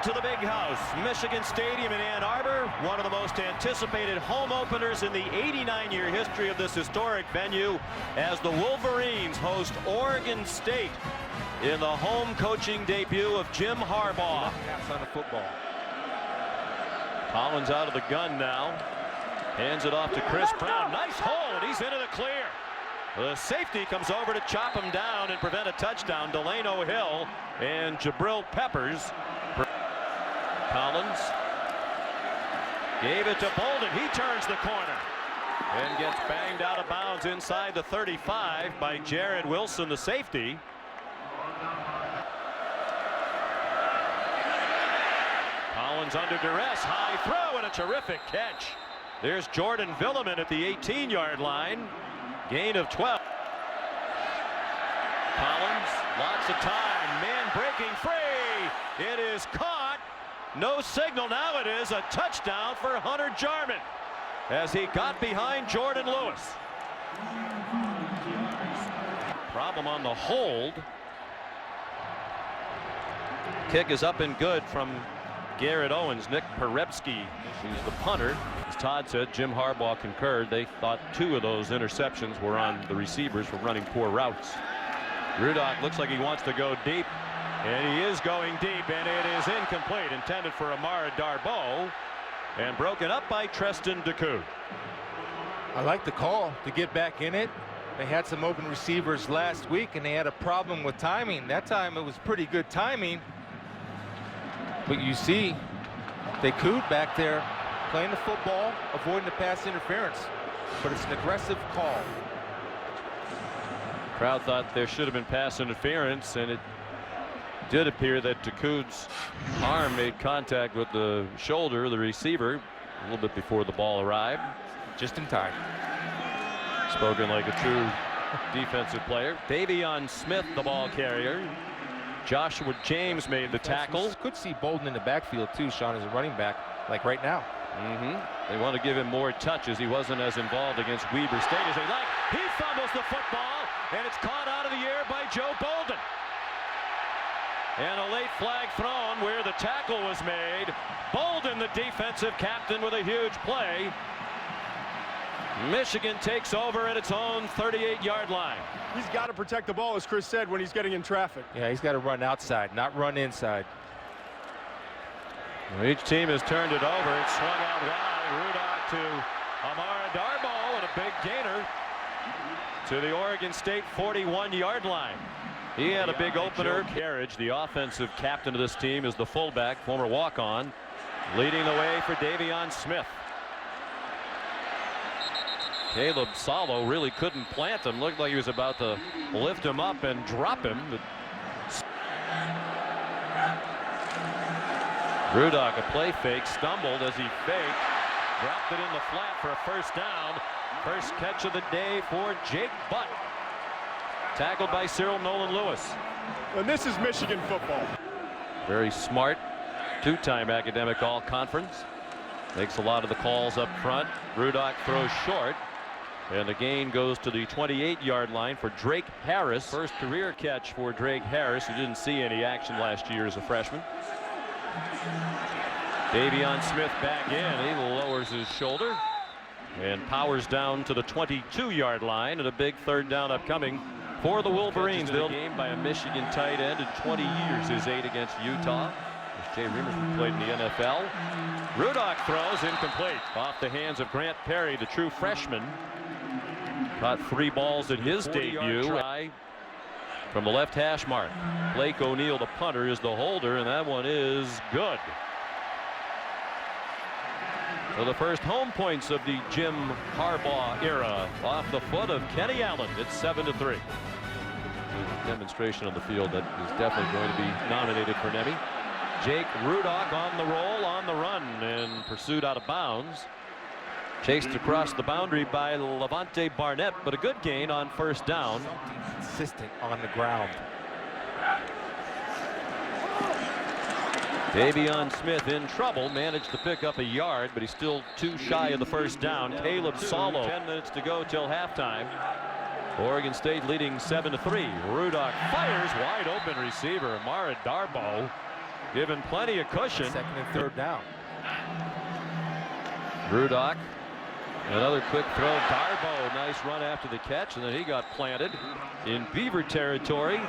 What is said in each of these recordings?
to the big house, Michigan Stadium in Ann Arbor, one of the most anticipated home openers in the 89-year history of this historic venue, as the Wolverines host Oregon State in the home coaching debut of Jim Harbaugh. Pass on the football. Collins out of the gun now, hands it off to Chris Brown. Nice hold, he's into the clear. The safety comes over to chop him down and prevent a touchdown. Delano Hill and Jabril Peppers. Collins gave it to Bolden. He turns the corner and gets banged out of bounds inside the 35 by Jared Wilson, the safety. Collins under duress, high throw, and a terrific catch. There's Jordan Villeman at the 18-yard line. Gain of 12. Collins, lots of time. Man breaking free. It is caught. No signal. Now it is a touchdown for Hunter Jarman as he got behind Jordan Lewis. Problem on the hold. Kick is up and good from Garrett Owens. Nick Perebski is the punter. As Todd said, Jim Harbaugh concurred. They thought 2 of those interceptions were on the receivers for running poor routes. Rudock looks like he wants to go deep, and he is going deep, and it is incomplete, intended for Amara Darboh, and broken up by Treston Decoud. I like the call to get back in it. They had some open receivers last week, and they had a problem with timing. That time it was pretty good timing. But you see Decoud back there playing the football, avoiding the pass interference. But it's an aggressive call. Crowd thought there should have been pass interference, and it did appear that Decoud's arm made contact with the shoulder of the receiver a little bit before the ball arrived. Just in time. Spoken like a true defensive player. Davion Smith, the ball carrier. Joshua James made the tackle. Could see Bolden in the backfield too, Sean, as a running back, like right now. They want to give him more touches. He wasn't as involved against Weber State as they like. He fumbles the football, and it's caught out of the air by Joe Bolden. And a late flag thrown where the tackle was made. Bolden, the defensive captain, with a huge play. Michigan takes over at its own 38-yard line. He's got to protect the ball, as Chris said, when he's getting in traffic. Yeah, he's got to run outside, not run inside. Well, each team has turned it over. It's swung out wide. Rudock to Amara Darboh, and a big gainer to the Oregon State 41-yard line. He had a big opener. Carriage, the offensive captain of this team, is the fullback, former walk-on, leading the way for Davion Smith. Caleb Salo really couldn't plant him. Looked like he was about to lift him up and drop him. Rudock, a play fake, stumbled as he faked, dropped it in the flat for a first down. First catch of the day for Jake Butt. Tackled by Cyril Nolan Lewis. And this is Michigan football. Very smart, 2-time academic all-conference. Makes a lot of the calls up front. Rudock throws short, and the gain goes to the 28-yard line for Drake Harris. First career catch for Drake Harris, who didn't see any action last year as a freshman. Davion Smith back in. He lowers his shoulder and powers down to the 22-yard line, and a big third down upcoming for the Wolverines. The game by a Michigan tight end in 20 years. His 8 against Utah. As Jay Reimers played in the NFL. Rudock throws incomplete off the hands of Grant Perry, the true freshman. Caught 3 balls at his debut. Try from the left hash mark. Blake O'Neill, the punter, is the holder, and that one is good. So the first home points of the Jim Harbaugh era off the foot of Kenny Allen. It's 7-3. Demonstration on the field that is definitely going to be nominated for an Emmy. Jake Rudock on the roll, on the run, and pursued out of bounds. Chased across the boundary by Levante Barnett, but a good gain on first down. Consistent on the ground. Davion Smith in trouble, managed to pick up a yard, but he's still too shy of the first down. Caleb Salo, 10 minutes to go till halftime. Oregon State leading 7-3. Rudock fires, wide open receiver. Amara Darboh given plenty of cushion. Second and third down. Rudock, another quick throw. Darbo, nice run after the catch, and then he got planted in Beaver territory.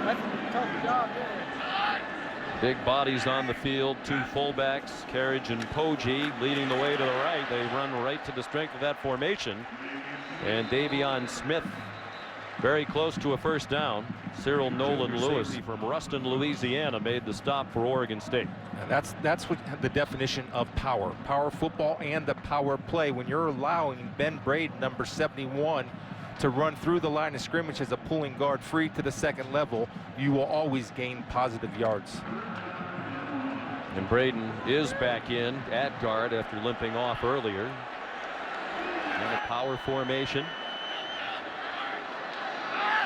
That's a tough job there. Big bodies on the field, two fullbacks, Carriage and Poggi leading the way to the right. They run right to the strength of that formation. And Davion Smith very close to a first down. Cyril Nolan Lewis from Ruston, Louisiana, made the stop for Oregon State. And that's what the definition of power football and the power play. When you're allowing Ben Braden, number 71, to run through the line of scrimmage as a pulling guard free to the second level, you will always gain positive yards. And Braden is back in at guard after limping off earlier. In a power formation.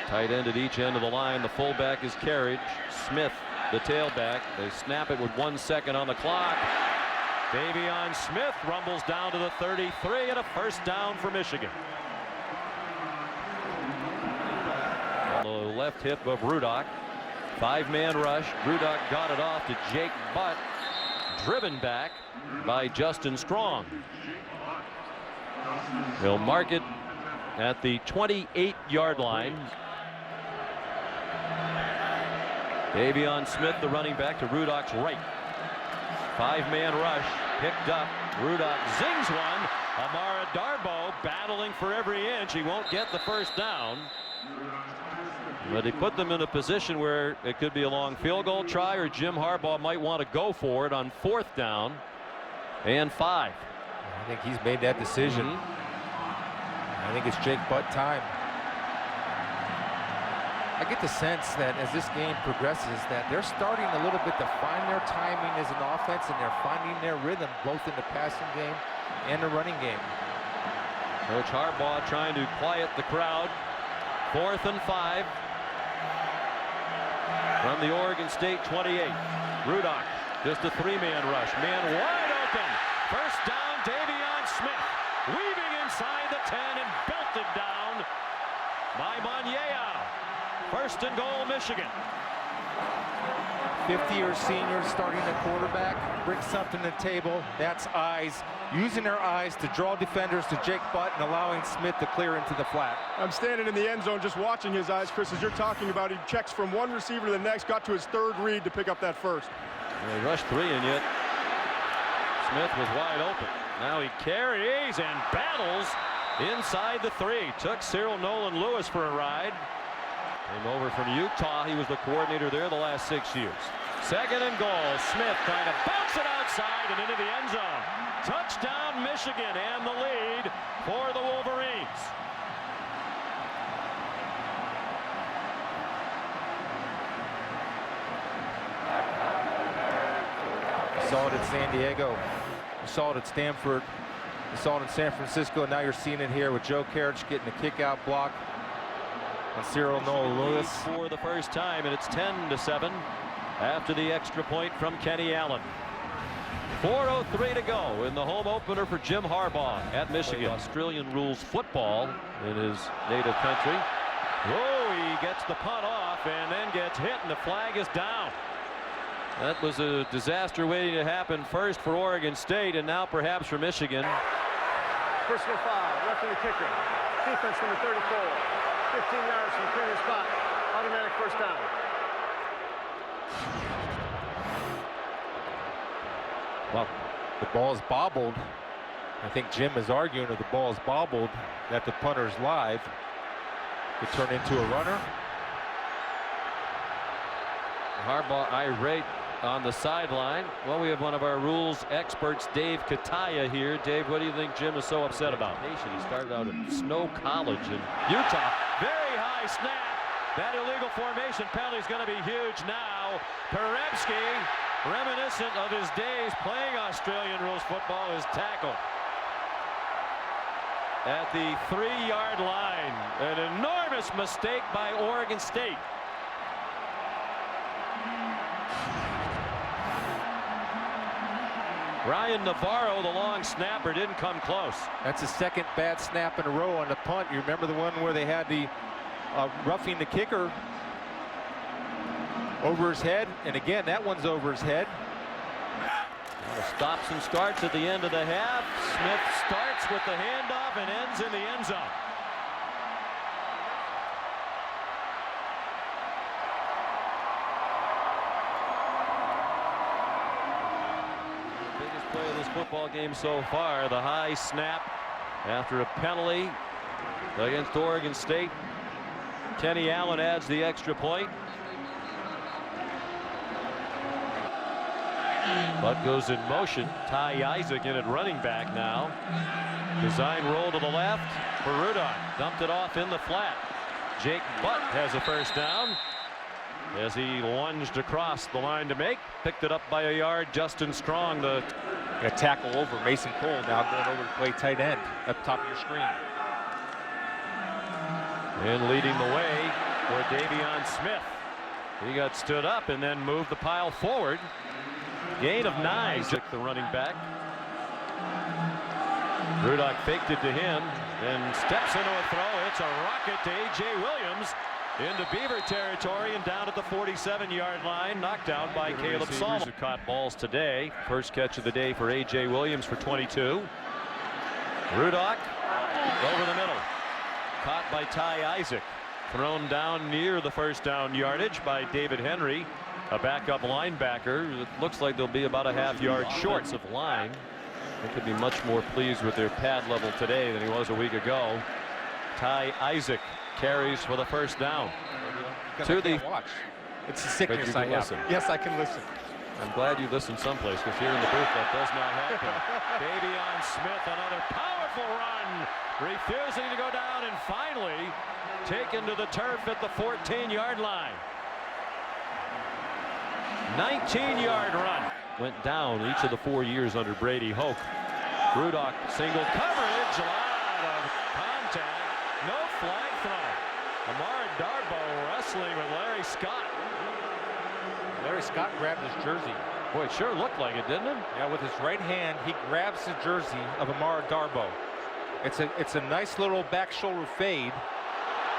Tight end at each end of the line. The fullback is Carriage. Smith, the tailback. They snap it with 1 second on the clock. Davion Smith rumbles down to the 33 and a first down for Michigan. On the left hip of Rudock. Five-man rush. Rudock got it off to Jake Butt. Driven back by Justin Strong. They'll mark it at the 28-yard line. Davion Smith, the running back, to Rudock's right. Five-man rush picked up. Rudock zings one. Amara Darbo battling for every inch. He won't get the first down. But he put them in a position where it could be a long field goal try, or Jim Harbaugh might want to go for it on 4th down and 5. I think he's made that decision. I think it's Jake Butt time. I get the sense that as this game progresses that they're starting a little bit to find their timing as an offense, and they're finding their rhythm both in the passing game and the running game. Coach Harbaugh trying to quiet the crowd. 4th and 5 from the Oregon State 28. Rudock, just a three-man rush. Man wide open. First down, Davion Smith. Weaving inside the 10 and belted down by Monyea. First and goal, Michigan. 50-year senior starting the quarterback brings something to the table. That's eyes. Using their eyes to draw defenders to Jake Butt and allowing Smith to clear into the flat. I'm standing in the end zone just watching his eyes, Chris, as you're talking about. He checks from one receiver to the next, got to his third read to pick up that first. They rushed 3, and yet Smith was wide open. Now he carries and battles inside the 3. Took Cyril Nolan Lewis for a ride. Came over from Utah. He was the coordinator there the last 6 years. Second and goal. Smith trying to bounce it outside and into the end zone. Touchdown, Michigan, and the lead for the Wolverines. We saw it at San Diego. We saw it at Stanford. We saw it in San Francisco. Now you're seeing it here with Joe Carriage getting a kick-out block on Cyril Nolan Lewis. For the first time, and it's 10-7 after the extra point from Kenny Allen. 4:03 to go in the home opener for Jim Harbaugh at Michigan. Australian rules football in his native country. Oh, he gets the punt off and then gets hit, and the flag is down. That was a disaster waiting to happen, first for Oregon State and now perhaps for Michigan. Personal foul, left of the kicker. Defense number 34. 15 yards from the previous spot. Automatic first down. Well, the ball's bobbled. I think Jim is arguing if the ball's bobbled that the punter's live. It turned into a runner. Harbaugh irate on the sideline. Well, we have one of our rules experts, Dave Kataya, here. Dave, what do you think Jim is so upset about? He started out at Snow College in Utah. Very high snap. That illegal formation penalty is going to be huge now. Peremski, reminiscent of his days playing Australian rules football, is tackled at the 3-yard line. An enormous mistake by Oregon State. Ryan Navarro, the long snapper, didn't come close. That's the second bad snap in a row on the punt. You remember the one where they had the roughing the kicker over his head, and again, that one's over his head. Stops and starts at the end of the half. Smith starts with the handoff and ends in the end zone. Biggest play of this football game so far, the high snap after a penalty against Oregon State. Kenny Allen adds the extra point. Butt goes in motion. Ty Isaac in at running back now. Design roll to the left for Rudolph. Dumped it off in the flat. Jake Butt has a first down as he lunged across the line to make. Picked it up by a yard. Justin Strong, the tackle over Mason Cole, now going over to play tight end up top of your screen. And leading the way for Davion Smith. He got stood up and then moved the pile forward. Gain of 9. The running back. Rudock faked it to him, then steps into a throw. It's a rocket to A.J. Williams into Beaver territory and down at the 47-yard line. Knocked down by Caleb Solomon, who caught balls today. First catch of the day for A.J. Williams for 22. Rudock over the middle. Caught by Ty Isaac. Thrown down near the first down yardage by David Henry, a backup linebacker. It looks like they'll be about a half-yard short of line. They could be much more pleased with their pad level today than he was a week ago. Ty Isaac carries for the first down. To the watch. It's a sickness I have. Yes, I can listen. I'm glad you listened someplace, because here in the booth that does not happen. Davion Smith, another powerful run, refusing to go down, and finally taken to the turf at the 14-yard line. 19-yard run. Went down each of the 4 years under Brady Hoke. Rudock single coverage, a lot of contact, no flag throw. Amar Darboh wrestling with Larry Scott. Larry Scott grabbed his jersey. Boy, it sure looked like it, didn't it? Yeah, with his right hand, he grabs the jersey of Amar Darboh. It's a nice little back shoulder fade,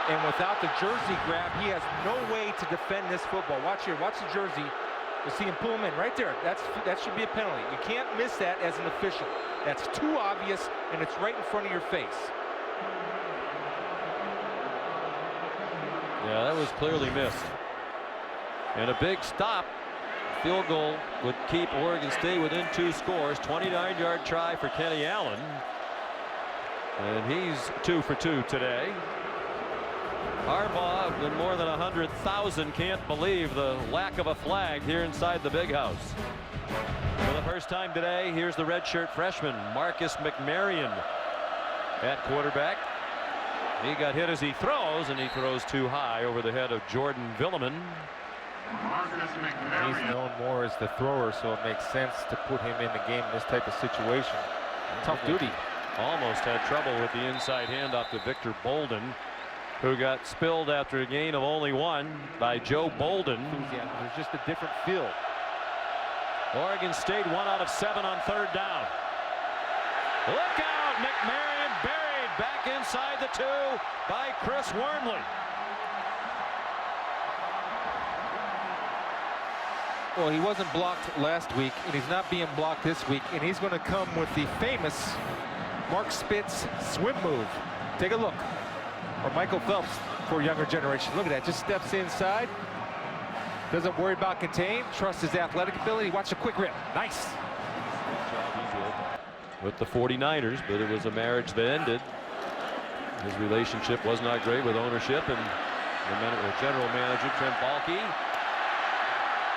and without the jersey grab, he has no way to defend this football. Watch here, watch the jersey. You see him pull him in right there. That should be a penalty. You can't miss that as an official. That's too obvious, and it's right in front of your face. Yeah, that was clearly missed. And a big stop. Field goal would keep Oregon State within 2 scores. 29-yard try for Kenny Allen. And he's 2 for 2 today. Harbaugh and more than 100,000 can't believe the lack of a flag here inside the big house. For the first time today, here's the redshirt freshman Marcus McMarion at quarterback. He got hit as he throws, and he throws too high over the head of Jordan Villeman. He's known more as the thrower, so it makes sense to put him in the game in this type of situation. Tough duty. Almost had trouble with the inside handoff to Victor Bolden, who got spilled after a gain of only 1 by Joe Bolden. There's just a different feel. Oregon State 1 out of 7 on 3rd down. Look out! McMarion buried back inside the 2 by Chris Wormley. Well, he wasn't blocked last week, and he's not being blocked this week, and he's going to come with the famous Mark Spitz swim move. Take a look. Or Michael Phelps for a younger generation. Look at that. Just steps inside. Doesn't worry about contain. Trusts his athletic ability. Watch the quick rip. Nice. With the 49ers, but it was a marriage that ended. His relationship was not great with ownership and the general manager, Trent Baalke.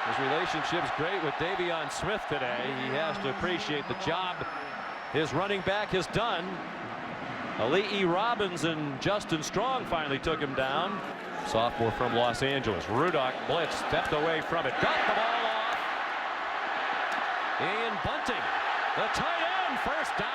His relationship's great with Davion Smith today. He has to appreciate the job his running back has done. Ali'i Robbins and Justin Strong finally took him down. Sophomore from Los Angeles. Rudock blitz, stepped away from it, got the ball off. Ian Bunting, the tight end, first down.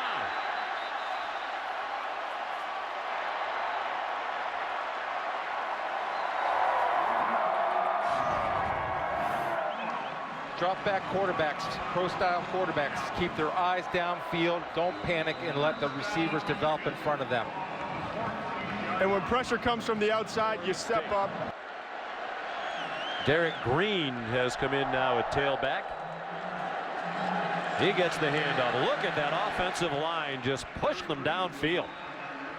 Drop back quarterbacks, pro-style quarterbacks, keep their eyes downfield, don't panic, and let the receivers develop in front of them. And when pressure comes from the outside, you step up. Derek Green has come in now at tailback. He gets the handoff. Look at that offensive line just push them downfield.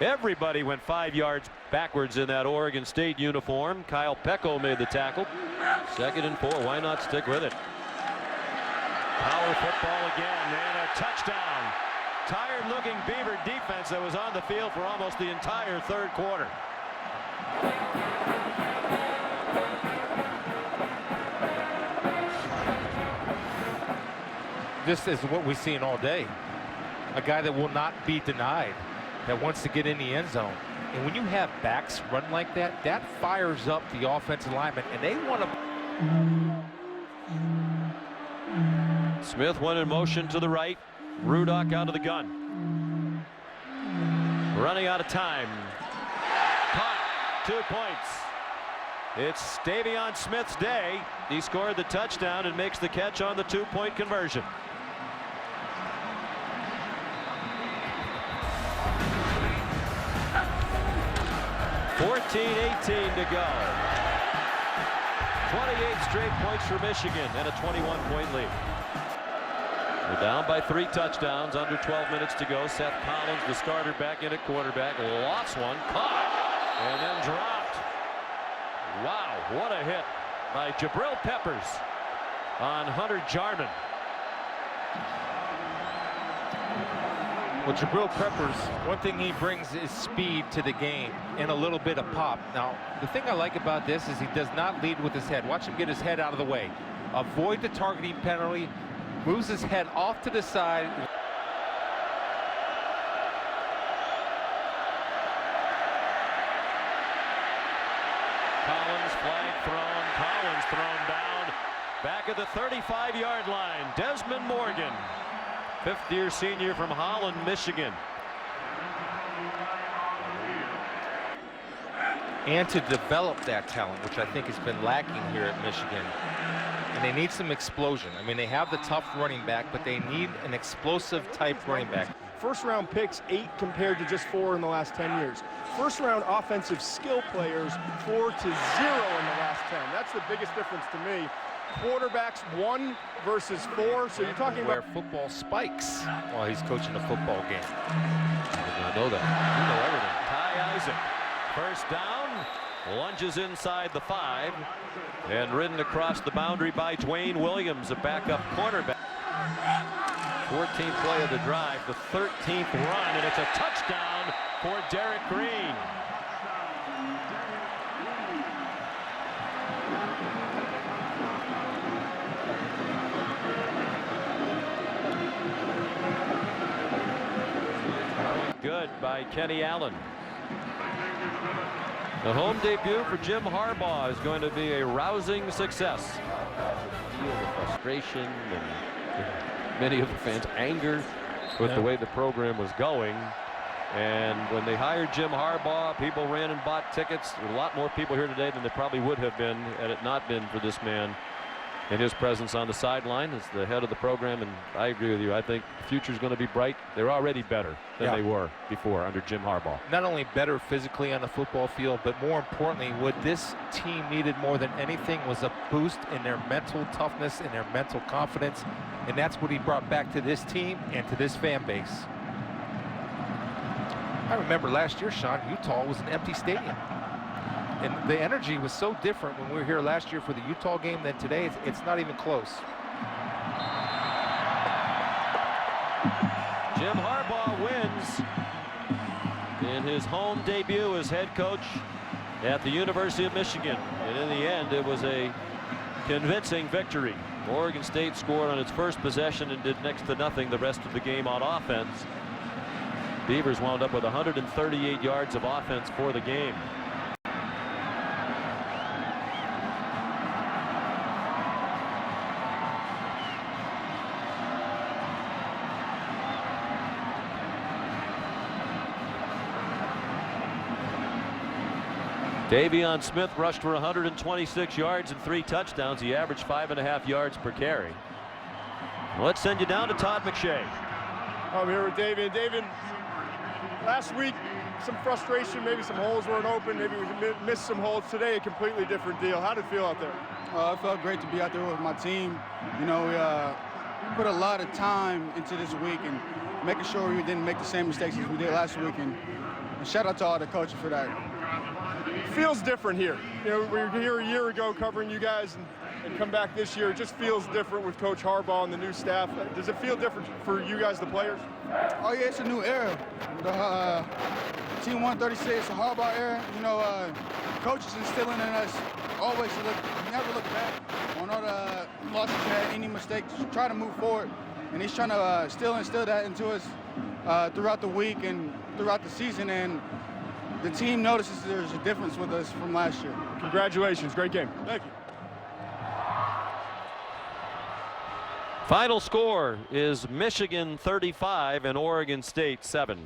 Everybody went 5 yards backwards in that Oregon State uniform. Kyle Pecco made the tackle. 2nd and 4. Why not stick with it? Power football again and a touchdown. Tired looking Beaver defense that was on the field for almost the entire 3rd quarter. This is what we've seen all day. A guy that will not be denied, that wants to get in the end zone. And when you have backs run like that, that fires up the offensive lineman, and they want to. Smith went in motion to the right. Rudock out of the gun. Running out of time. Caught. 2 points. It's Davion Smith's day. He scored the touchdown and makes the catch on the 2-point conversion. .18 to go. 28 straight points for Michigan and a 21-point lead. They're down by 3 touchdowns, under 12 minutes to go. Seth Collins, the starter, back in at quarterback. Lost one, caught, and then dropped. Wow, what a hit by Jabril Peppers on Hunter Jarman. Well, Jabril Peppers, one thing he brings is speed to the game and a little bit of pop. Now, the thing I like about this is he does not lead with his head. Watch him get his head out of the way. Avoid the targeting penalty. Moves his head off to the side. Collins, flag thrown. Collins thrown down. Back at the 35-yard line. Desmond Morgan, 5th-year senior from Holland, Michigan. And to develop that talent, which I think has been lacking here at Michigan. And they need some explosion. I mean, they have the tough running back, but they need an explosive type running back. 1st-round picks, 8 compared to just 4 in the last 10 years. 1st-round offensive skill players, 4 to 0 in the last 10. That's the biggest difference to me. Quarterbacks 1 versus 4. So you're talking Where about football spikes while he's coaching a football game. I did not know that. You know everything. Ty Isaac, 1st down, lunges inside the 5, and ridden across the boundary by Dwayne Williams, a backup cornerback. 14th play of the drive, the 13th run, and it's a touchdown for Derek Green. Good by Kenny Allen. The home debut for Jim Harbaugh is going to be a rousing success. Feel the frustration and many of the fans' anger with the way the program was going. And when they hired Jim Harbaugh, people ran and bought tickets. There were a lot more people here today than there probably would have been had it not been for this man and his presence on the sideline as the head of the program. And I agree with you. I think the future is going to be bright. They're already better than they were before under Jim Harbaugh. Not only better physically on the football field, but more importantly, what this team needed more than anything was a boost in their mental toughness and their mental confidence. And that's what he brought back to this team and to this fan base. I remember last year, Sean, Utah was an empty stadium. And the energy was so different when we were here last year for the Utah game than today. It's not even close. Jim Harbaugh wins in his home debut as head coach at the University of Michigan. And in the end, it was a convincing victory. Oregon State scored on its first possession and did next to nothing the rest of the game on offense. Beavers wound up with 138 yards of offense for the game. Davion Smith rushed for 126 yards and 3 touchdowns. He averaged 5.5 yards per carry. Let's send you down to Todd McShay. I'm here with David. David, last week some frustration, maybe some holes weren't open, maybe we missed some holes. Today, a completely different deal. How did it feel out there? It felt great to be out there with my team. You know, we put a lot of time into this week and making sure we didn't make the same mistakes as we did last week. And shout out to all the coaches for that. Feels different here. You know, we were here a year ago covering you guys and come back this year. It just feels different with Coach Harbaugh and the new staff. Does it feel different for you guys, the players? Oh, yeah, it's a new era. The Team 136, the Harbaugh era. You know, coaches instilling in us always to never look back on all the losses we had, any mistakes, try to move forward. And he's trying to still instill that into us throughout the week and throughout the season. And the team notices there's a difference with us from last year. Congratulations, great game. Thank you. Final score is Michigan 35 and Oregon State 7.